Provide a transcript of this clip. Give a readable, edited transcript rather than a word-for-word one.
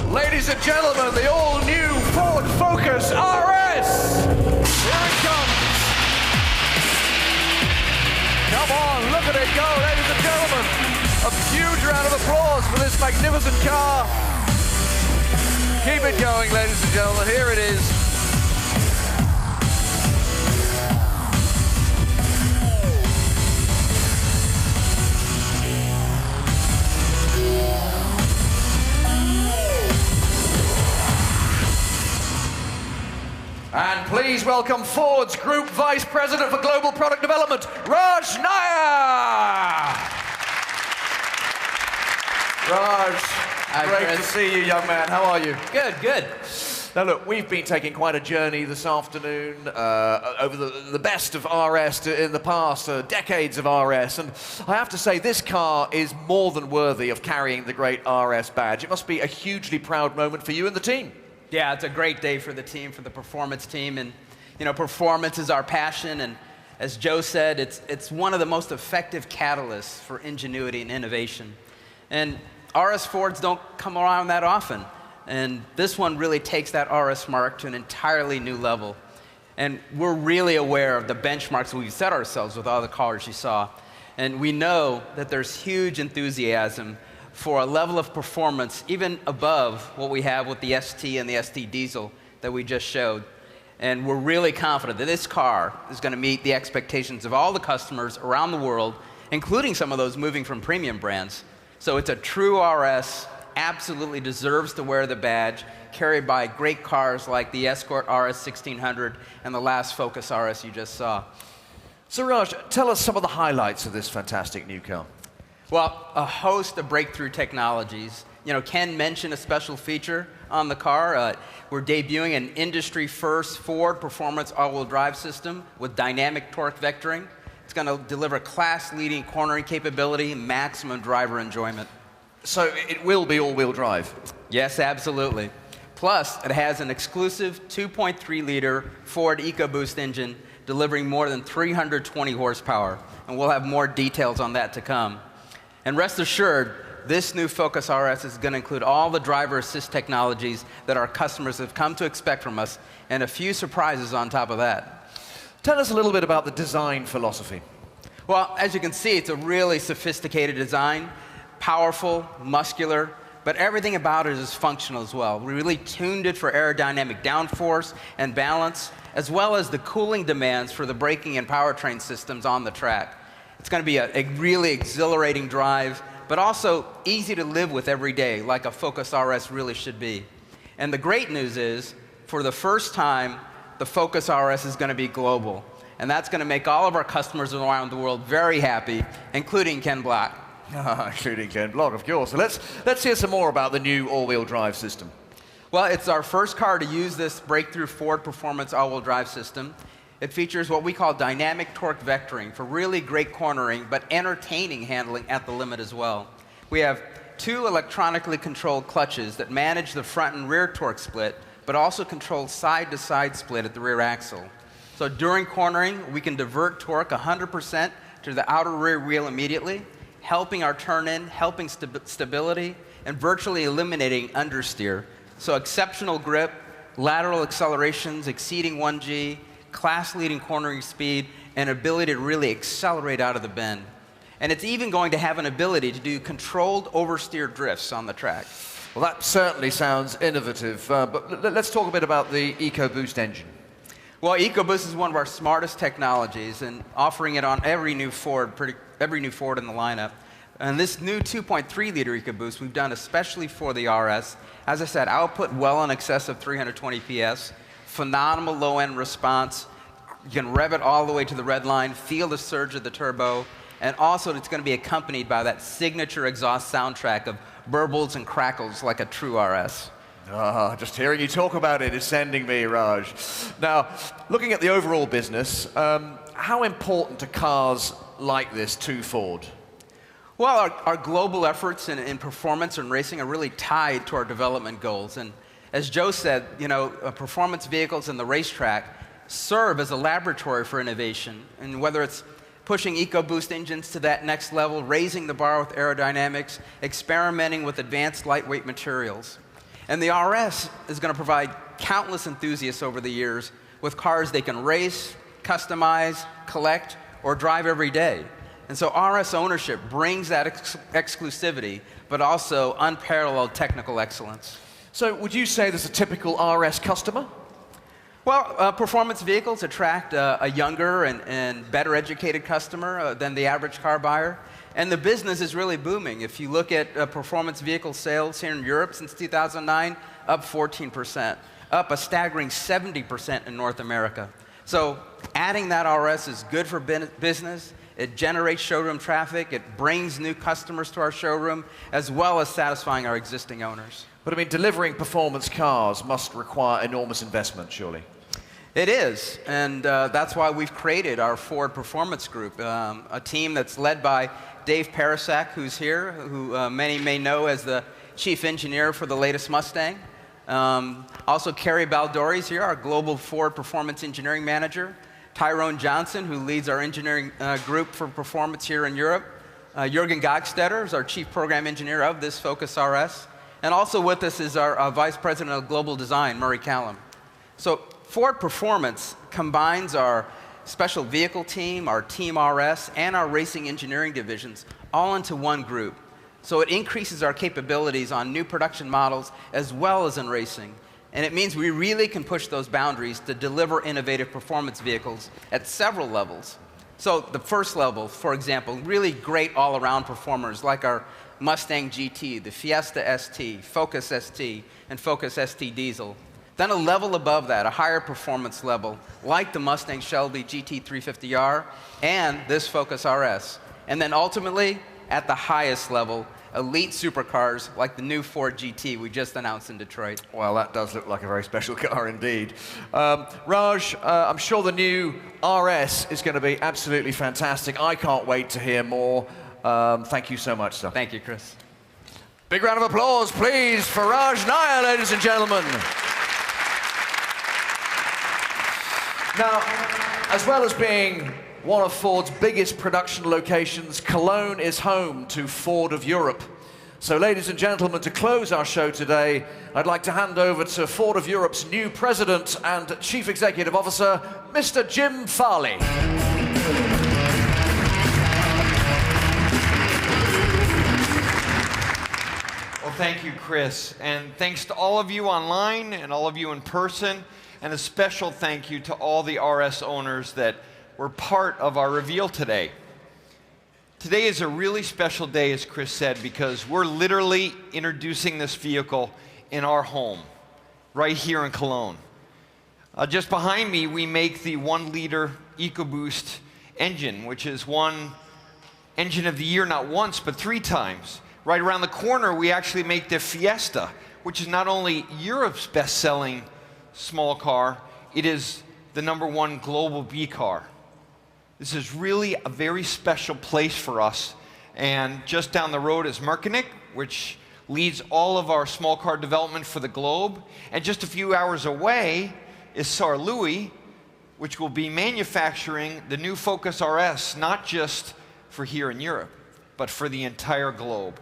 Ladies and gentlemen, the all-new Ford Focus RS! Here it comes! Come on, look at it go, ladies and gentlemen! A huge round of applause for this magnificent car. Keep it going, ladies and gentlemen, here it is. And please welcome Ford's Group Vice President for Global Product Development, Raj Nair! Raj, great to see you, young man. How are you? Good, good. Now look, we've been taking quite a journey this afternoon over the best of RS in the past, decades of RS, and I have to say this car is more than worthy of carrying the great RS badge. It must be a hugely proud moment for you and the team. Yeah, it's a great day for the team, for the performance team, and you know, performance is our passion, and as Joe said, it's one of the most effective catalysts for ingenuity and innovation. And RS Fords don't come around that often, and this one really takes that RS mark to an entirely new level. And we're really aware of the benchmarks we've set ourselves with all the cars you saw, and we know that there's huge enthusiasm for a level of performance even above what we have with the ST and the ST Diesel that we just showed. And we're really confident that this car is going to meet the expectations of all the customers around the world, including some of those moving from premium brands. So it's a true RS, absolutely deserves to wear the badge, carried by great cars like the Escort RS 1600 and the last Focus RS you just saw. So Raj, tell us some of the highlights of this fantastic new car. Well, a host of breakthrough technologies. You know, Ken mentioned a special feature on the car. We're debuting an industry-first Ford Performance all-wheel drive system with dynamic torque vectoring. It's going to deliver class-leading cornering capability and maximum driver enjoyment. So it will be all-wheel drive? Yes, absolutely. Plus, it has an exclusive 2.3-liter Ford EcoBoost engine delivering more than 320 horsepower. And we'll have more details on that to come. And rest assured, this new Focus RS is going to include all the driver assist technologies that our customers have come to expect from us, and a few surprises on top of that. Tell us a little bit about the design philosophy. Well, as you can see, it's a really sophisticated design, powerful, muscular, but everything about it is functional as well. We really tuned it for aerodynamic downforce and balance, as well as the cooling demands for the braking and powertrain systems on the track. It's going to be a really exhilarating drive, but also easy to live with every day, like a Focus RS really should be. And the great news is, for the first time, the Focus RS is going to be global. And that's going to make all of our customers around the world very happy, including Ken Block. Including Ken Block, of course. So let's hear some more about the new all-wheel drive system. Well, it's our first car to use this breakthrough Ford Performance all-wheel drive system. It features what we call dynamic torque vectoring for really great cornering, but entertaining handling at the limit as well. We have two electronically controlled clutches that manage the front and rear torque split, but also control side-to-side split at the rear axle. So during cornering, we can divert torque 100% to the outer rear wheel immediately, helping our turn-in, helping stability, and virtually eliminating understeer. So exceptional grip, lateral accelerations exceeding 1G, class-leading cornering speed, and ability to really accelerate out of the bend. And it's even going to have an ability to do controlled oversteer drifts on the track. Well, that certainly sounds innovative, but let's talk a bit about the EcoBoost engine. Well, EcoBoost is one of our smartest technologies, and offering it on every new Ford in the lineup. And this new 2.3-liter EcoBoost we've done especially for the RS. As I said, output well in excess of 320 PS. Phenomenal low-end response. You can rev it all the way to the red line, feel the surge of the turbo, and also it's going to be accompanied by that signature exhaust soundtrack of burbles and crackles like a true RS. Just hearing you talk about it is sending me, Raj. Now, looking at the overall business, how important are cars like this to Ford? Well, our global efforts in performance and racing are really tied to our development goals. And as Joe said, you know, performance vehicles and the racetrack serve as a laboratory for innovation. And whether it's pushing EcoBoost engines to that next level, raising the bar with aerodynamics, experimenting with advanced lightweight materials. And the RS is going to provide countless enthusiasts over the years with cars they can race, customize, collect, or drive every day. And so RS ownership brings that exclusivity, but also unparalleled technical excellence. So would you say there's a typical RS customer? Well, performance vehicles attract a younger and better educated customer than the average car buyer. And the business is really booming. If you look at performance vehicle sales here in Europe since 2009, up 14%, up a staggering 70% in North America. So adding that RS is good for business. It generates showroom traffic. It brings new customers to our showroom, as well as satisfying our existing owners. But I mean, delivering performance cars must require enormous investment, surely. It is, and that's why we've created our Ford Performance Group, a team that's led by Dave Parasak, who's here, who many may know as the chief engineer for the latest Mustang. Also, Kerry Baldori's here, our global Ford Performance Engineering Manager. Tyrone Johnson, who leads our engineering group for performance here in Europe. Jürgen Gagstetter is our chief program engineer of this Focus RS. And also with us is our vice president of global design, Murray Callum. So Ford Performance combines our special vehicle team, our Team RS, and our racing engineering divisions all into one group. So it increases our capabilities on new production models as well as in racing. And it means we really can push those boundaries to deliver innovative performance vehicles at several levels. So the first level, for example, really great all-around performers like our Mustang GT, the Fiesta ST, Focus ST, and Focus ST Diesel. Then a level above that, a higher performance level, like the Mustang Shelby GT350R and this Focus RS. And then ultimately, at the highest level, elite supercars like the new Ford GT we just announced in Detroit. Well, that does look like a very special car indeed. Raj, I'm sure the new RS is going to be absolutely fantastic. I can't wait to hear more. Thank you so much, sir. Thank you, Chris. Big round of applause, please, for Raj Nair, ladies and gentlemen. Now, as well as being one of Ford's biggest production locations, Cologne is home to Ford of Europe. So, ladies and gentlemen, to close our show today, I'd like to hand over to Ford of Europe's new president and chief executive officer, Mr. Jim Farley. Well, thank you, Chris. And thanks to all of you online and all of you in person. And a special thank you to all the RS owners that were part of our reveal today. Today is a really special day, as Chris said, because we're literally introducing this vehicle in our home, right here in Cologne. Just behind me, we make the 1-liter EcoBoost engine, which is won Engine of the Year not once, but 3 times. Right around the corner, we actually make the Fiesta, which is not only Europe's best-selling small car, it is the #1 global B car. This is really a very special place for us. And just down the road is Merconic, which leads all of our small car development for the globe. And just a few hours away is Saarlouis, which will be manufacturing the new Focus RS, not just for here in Europe, but for the entire globe.